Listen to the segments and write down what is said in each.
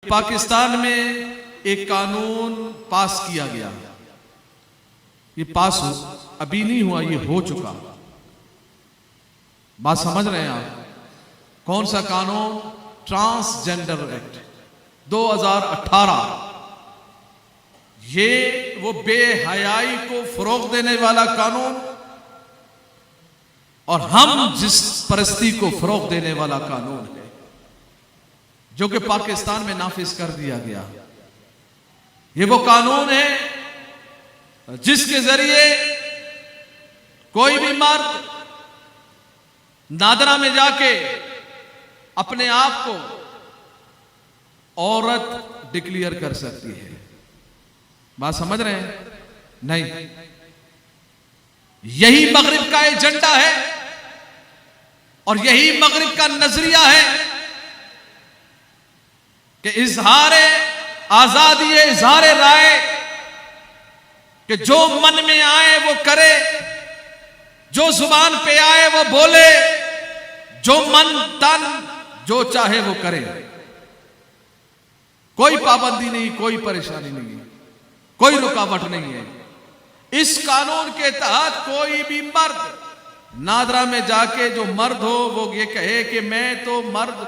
पाकिस्तान में एक कानून पास किया गया। ये पास अभी नहीं हुआ, ये हो चुका। बात समझ रहे हैं आप? कौन सा कानून? Transgender act 2018। ये वो बेहयाई को फरोग देने वाला कानून और हम जिस परस्ती को फरोग देने वाला कानून है, जो कि पाकिस्तान में नाफिज कर दिया गया। ये वो कानून है जिसके जरिए कोई भी मर्द नादरा में जाके अपने आप को औरत डिक्लेयर कर सकती है। बात समझ रहे हैं? नहीं, यही मगरिब का एजेंडा है और यही मगरिब का नजरिया है कि इजहारे आजादी, इजहारे राय, कि जो मन में आए वो करे, जो जुबान पे आए वो बोले, जो मन तन जो चाहे वो करे। कोई पाबंदी नहीं, कोई परेशानी नहीं है, कोई रुकावट नहीं है। इस कानून के तहत कोई भी मर्द नादरा में जाके जो मर्द हो वो ये कहे कि मैं तो मर्द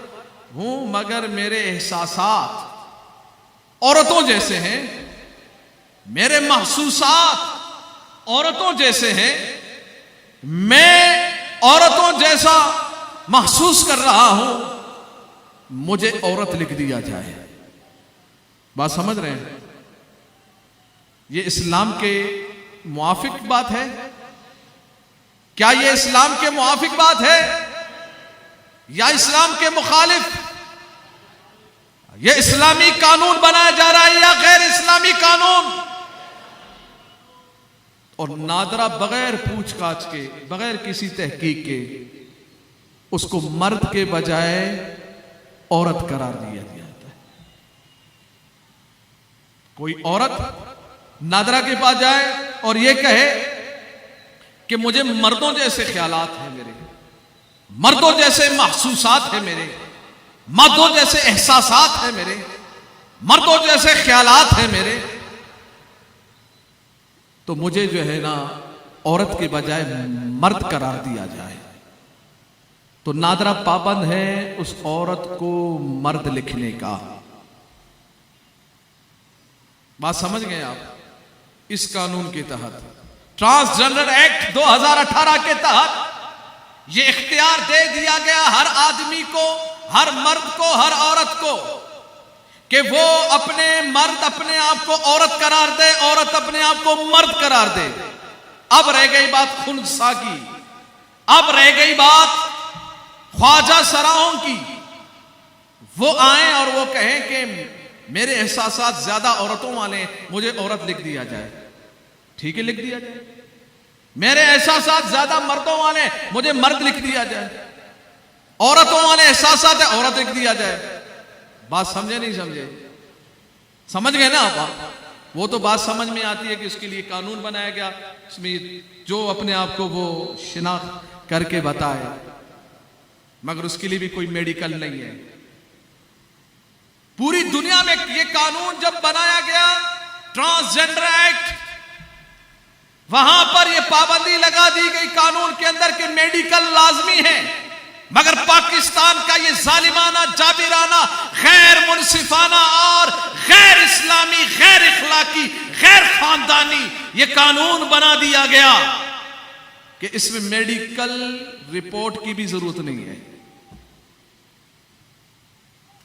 हूं मगर मेरे एहसासात औरतों जैसे हैं, मेरे महसूसात औरतों जैसे हैं, मैं औरतों जैसा महसूस कर रहा हूं, मुझे औरत लिख दिया जाए। बात समझ रहे हैं? ये इस्लाम के मुआफिक बात है? क्या ये इस्लाम के मुआफिक बात है या इस्लाम के मुखालिफ? ये इस्लामी कानून बनाया जा रहा है या गैर इस्लामी कानून? और नादरा बगैर पूछताछ के, बगैर किसी तहकीक के उसको मर्द के बजाय औरत करार दिया जाता है। कोई औरत नादरा के पास जाए और ये कहे कि मुझे मर्दों जैसे ख्यालात हैं मेरे, मर्दों जैसे महसूसात हैं मेरे, मर्दों जैसे एहसासात हैं मेरे, मर्दों जैसे ख्यालात हैं मेरे, तो मुझे जो है ना औरत के बजाय मर्द करार दिया जाए। तो नादरा पाबंद है उस औरत को मर्द लिखने का। बात समझ गए आप? इस कानून के तहत, ट्रांसजेंडर एक्ट 2018 के तहत यह इख्तियार दे दिया गया हर आदमी को, हर मर्द को, हर औरत को, कि वो अपने मर्द अपने आप को औरत करार दे, औरत अपने आप को मर्द करार दे। अब रह गई बात खुनसा की, अब रह गई बात ख्वाजा सराहों की। वो आए और वो कहें कि मेरे एहसासात ज्यादा औरतों वाले, मुझे औरत लिख दिया जाए। ठीक है, लिख दिया जाए। मेरे एहसासात ज्यादा मर्दों वाले, मुझे मर्द लिख दिया जाए। औरतों वाले एहसासात है, औरत लिख दिया जाए। बात समझे नहीं समझे? समझ गए ना आप? वो तो बात समझ में आती है कि उसके लिए कानून बनाया गया, उसमें जो अपने आप को वो शिनाख्त करके बताए, मगर उसके लिए भी कोई मेडिकल नहीं है। पूरी दुनिया में ये कानून जब बनाया गया, ट्रांसजेंडर एक्ट, वहां पर यह पाबंदी लगा दी गई कानून के अंदर कि मेडिकल लाजमी है। मगर पाकिस्तान का यह जालिमाना, जाबिराना, गैर मुनसिफाना और गैर इस्लामी, गैर इखलाकी, गैर खानदानी यह कानून बना दिया गया कि इसमें मेडिकल रिपोर्ट की भी जरूरत नहीं है।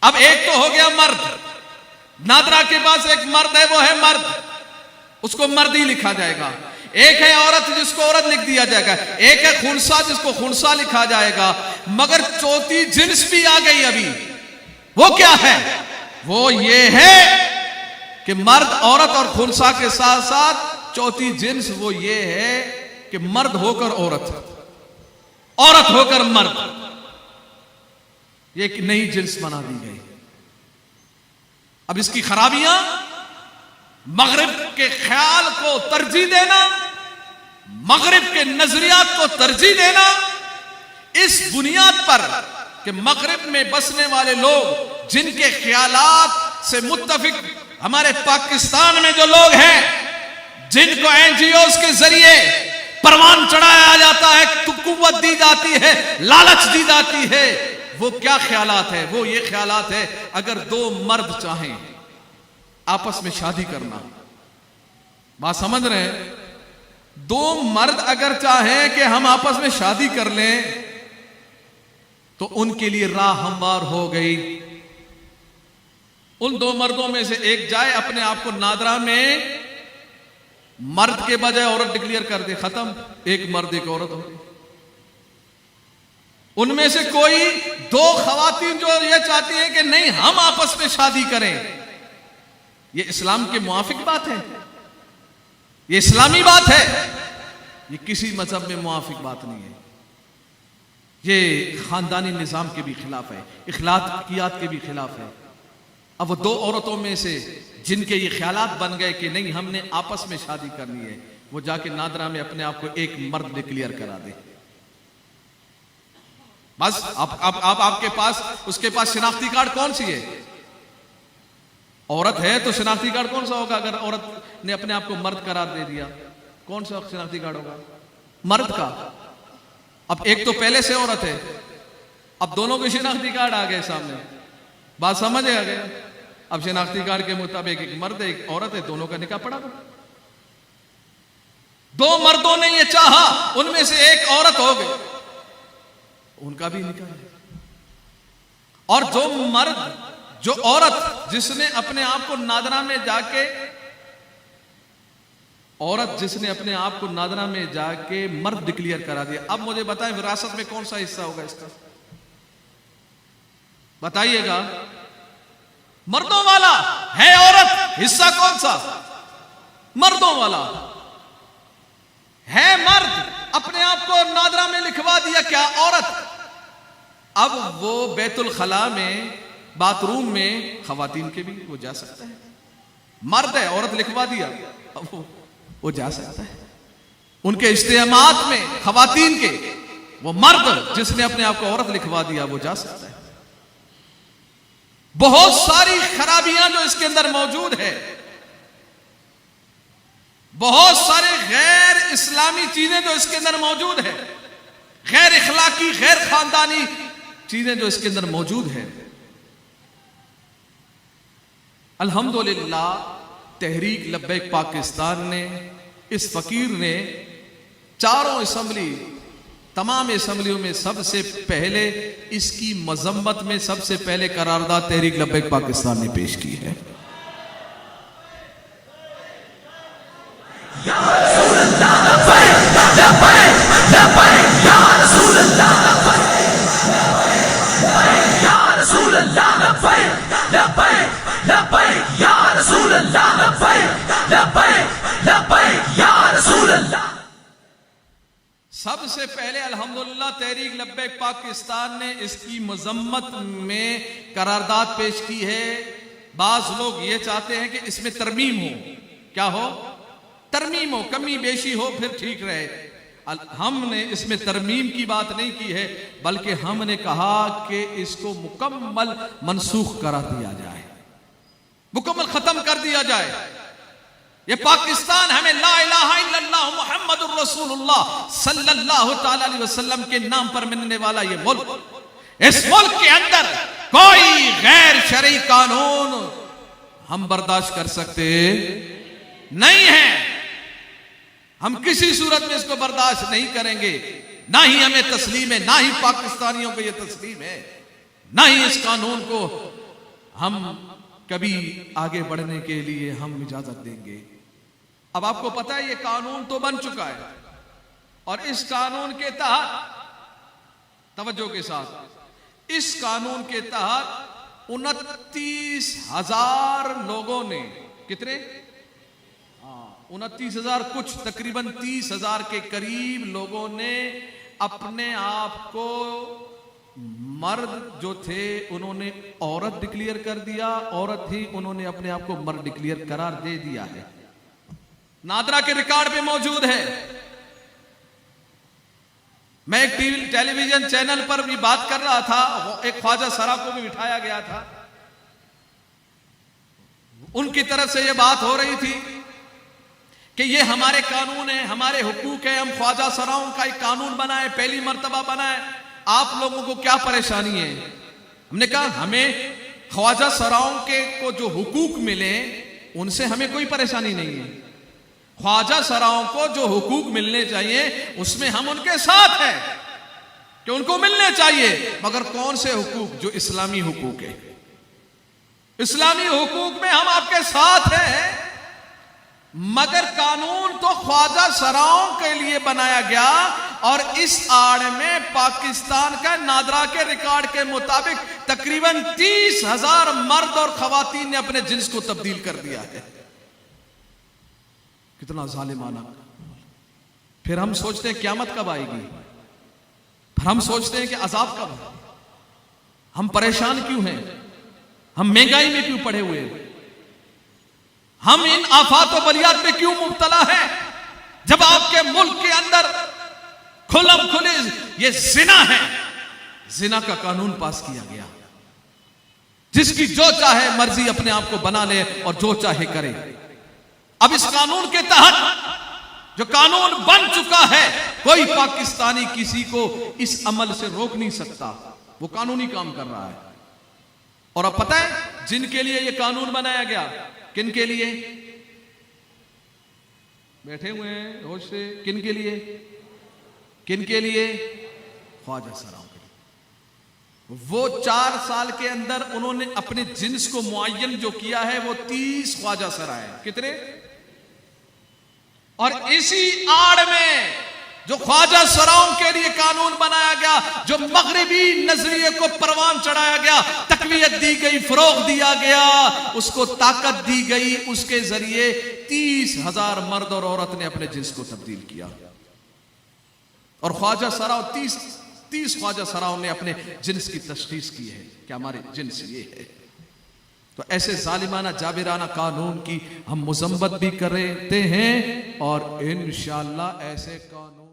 अब एक तो हो गया मर्द, नादरा के पास एक मर्द है, वो है मर्द, उसको मर्द ही लिखा जाएगा। एक है औरत जिसको औरत लिख दिया जाएगा, एक है खुनसा जिसको खुनसा लिखा जाएगा। मगर चौथी जिन्स भी आ गई अभी। वो क्या है? वो ये है कि मर्द, औरत और खुनसा के साथ साथ चौथी जिन्स वो ये है कि मर्द होकर औरत, औरत होकर मर्द। ये एक नई जिन्स बना दी गई। अब इसकी खराबियां, मगरिब के ख्याल को तरजीह देना, मगरिब के नजरियात को तरजीह देना, इस बुनियाद पर कि मगरिब में बसने वाले लोग जिनके ख्यालात से मुत्तफिक हमारे पाकिस्तान में जो लोग हैं, जिनको एनजीओ के जरिए परवान चढ़ाया जाता है, कुव्वत दी जाती है, लालच दी जाती है, वो क्या ख्यालात है? वो ये ख्यालात है, अगर दो मर्द चाहें आपस में शादी करना, बात समझ रहे हैं? दो मर्द अगर चाहें कि हम आपस में शादी कर लें तो उनके लिए राह हमवार हो गई। उन दो मर्दों में से एक जाए अपने आप को नादरा में मर्द के बजाय औरत डिक्लेयर कर दे, खत्म, एक मर्द एक औरत हो गई। उनमें से कोई दो खवातीन जो ये चाहती हैं कि नहीं हम आपस में शादी करें, ये इस्लाम के मुआफिक बात है, ये इस्लामी बात है, ये किसी मजहब में मुआफिक बात नहीं है, ये खानदानी निजाम के भी खिलाफ है, इखलाकियात के भी खिलाफ है। अब वो दो औरतों में से जिनके ये ख्यालात बन गए कि नहीं हमने आपस में शादी करनी है, वो जाके नादरा में अपने आप को एक मर्द डिक्लेयर करा दे, बस आपके पास, उसके पास शिनाख्ती कार्ड कौन सी है? औरत है तो शिनाख्ती कार्ड कौन सा होगा? अगर औरत ने अपने आप को मर्द करार दे दिया, कौन सा शिनाख्ती कार्ड होगा? मर्द का। अब एक तो पहले से औरत है, अब दोनों के शिनाख्ती कार्ड आ गए सामने, बात समझ आ गए? अब शिनाख्ती कार्ड के मुताबिक एक मर्द है एक औरत है, दोनों का निकाह पड़ा। दो मर्दों ने ये चाहा, उनमें से एक औरत हो गई, उनका भी निकाह है। और जो औरत जिसने अपने आप को नादरा में जाके, औरत जिसने अपने आप को नादरा में जाके मर्द डिक्लेयर करा दिया, अब मुझे बताएं विरासत में कौन सा हिस्सा होगा इसका? बताइएगा। मर्दों वाला है औरत, हिस्सा कौन सा? मर्दों वाला है। मर्द अपने आप को नादरा में लिखवा दिया, क्या औरत? अब वो बैतुल खला में, बाथरूम में खवातीन के भी वो जा सकता है, मर्द है, औरत लिखवा दिया, अब वो जा सकता है। उनके इज्तिमात में खवातीन के, वो मर्द जिसने अपने आप को औरत लिखवा दिया वो जा सकता है। बहुत सारी खराबियां जो इसके अंदर मौजूद है, बहुत सारे गैर इस्लामी चीजें जो इसके अंदर मौजूद है, गैर इखलाकी, गैर खानदानी चीजें जो इसके अंदर मौजूद है। अल्हम्दुलिल्लाह तहरीक लब्बैक पाकिस्तान ने, इस फकीर ने चारों असेंबली, तमाम असेंबलियों में सबसे पहले इसकी मजम्मत में सबसे पहले करारदाद तहरीक लब्बैक पाकिस्तान ने पेश की है। सबसे पहले अल्हम्दुलिल्लाह तहरीक लब्बैक पाकिस्तान ने इसकी मजम्मत में करारदाद पेश की है। बाज लोग ये चाहते हैं कि इसमें तरमीम हो, क्या हो? तरमीम हो, कमी बेशी हो, फिर ठीक रहे। हमने इसमें तरमीम की बात नहीं की है, बल्कि हमने कहा कि इसको मुकम्मल मनसूख करा दिया जाए, मुकम्मल खत्म कर दिया जाए। ये पाकिस्तान हमें ला इलाहा इल्लल्लाह मुहम्मदुर रसूलुल्लाह सल्लल्लाहु तआला अलैहि वसल्लम के नाम पर मिलने वाला ये मुल्क, इस मुल्क के अंदर कोई गैर शरई कानून हम बर्दाश्त कर सकते नहीं है। हम किसी सूरत में इसको बर्दाश्त नहीं करेंगे, ना ही हमें तस्लीम है, ना ही पाकिस्तानियों को यह तस्लीम है, ना ही इस कानून को हम कभी आगे बढ़ने के लिए हम इजाजत देंगे। अब आपको पता है ये कानून तो बन चुका है, और इस कानून के तहत, तवज्जो के साथ, इस कानून के तहत 29,000 लोगों ने, कितने? 29,000 कुछ, तकरीबन 30,000 के करीब लोगों ने अपने आप को, मर्द जो थे उन्होंने औरत डिक्लेयर कर दिया, औरत ही उन्होंने अपने आप को मर्द डिक्लेयर करार दे दिया है। नादरा के रिकॉर्ड पे मौजूद है। मैं एक टेलीविजन चैनल पर भी बात कर रहा था, एक ख्वाजा सरा को भी बिठाया गया था, उनकी तरफ से यह बात हो रही थी कि ये हमारे कानून है, हमारे हुकूक है, हम ख्वाजा सराओं का एक कानून बनाए, पहली मर्तबा बनाए, आप लोगों को क्या परेशानी है। हमने कहा हमें ख्वाजा सराओं के को जो हुकूक मिले उनसे हमें कोई परेशानी नहीं है। ख्वाजा सराओं को जो हुकूक मिलने चाहिए उसमें हम उनके साथ हैं कि उनको मिलने चाहिए, मगर कौन से हुकूक? जो इस्लामी हुकूक है। इस्लामी हुकूक में हम आपके साथ हैं, मगर कानून तो ख्वाजा सराओं के लिए बनाया गया और इस आड़ में पाकिस्तान का नादरा के रिकॉर्ड के मुताबिक तकरीबन 30,000 मर्द और खवातीन ने अपने जिन्स को तब्दील कर दिया है। कितना जालिमाना। फिर हम सोचते हैं क़यामत कब आएगी, फिर हम सोचते हैं कि अजाब कब है। हम परेशान क्यों हैं? हम महंगाई में क्यों पड़े हुए हैं? हम इन आफात व बलियात में क्यों मुब्तला हैं? जब आपके मुल्क के अंदर खुलम खुले ये जिना है, जिना का कानून पास किया गया, जिसकी जो चाहे मर्जी अपने आप को बना ले और जो चाहे करे। अब इस कानून के तहत जो कानून बन चुका है, कोई पाकिस्तानी किसी को इस अमल से रोक नहीं सकता, वो कानूनी काम कर रहा है। और अब पता है जिनके लिए ये कानून बनाया गया, किन के लिए? बैठे हुए हैं होश से, किन के लिए? किन के लिए? ख्वाजा सराओं के लिए। वो 4 साल के अंदर उन्होंने अपने जिन्स को मुअय्यन जो किया है वो 30 ख्वाजा सरा है। कितने? और इसी आड़ में जो ख्वाजा सराओं के लिए कानून बनाया गया, जो मगरिबी नजरिए को परवान चढ़ाया गया, तकवीयत दी गई, फरोग दिया गया, उसको ताकत दी गई, उसके जरिए 30,000 मर्द और औरत ने अपने जिन्स को तब्दील किया। और ख्वाजा सराओं 30 ख्वाजा सराओं ने अपने जिन्स की तशखीस की है कि हमारे जिन्स ये है। तो ऐसे जालिमाना जाबिराना कानून की हम मुज़म्मत भी करते हैं और इंशाअल्लाह ऐसे कानून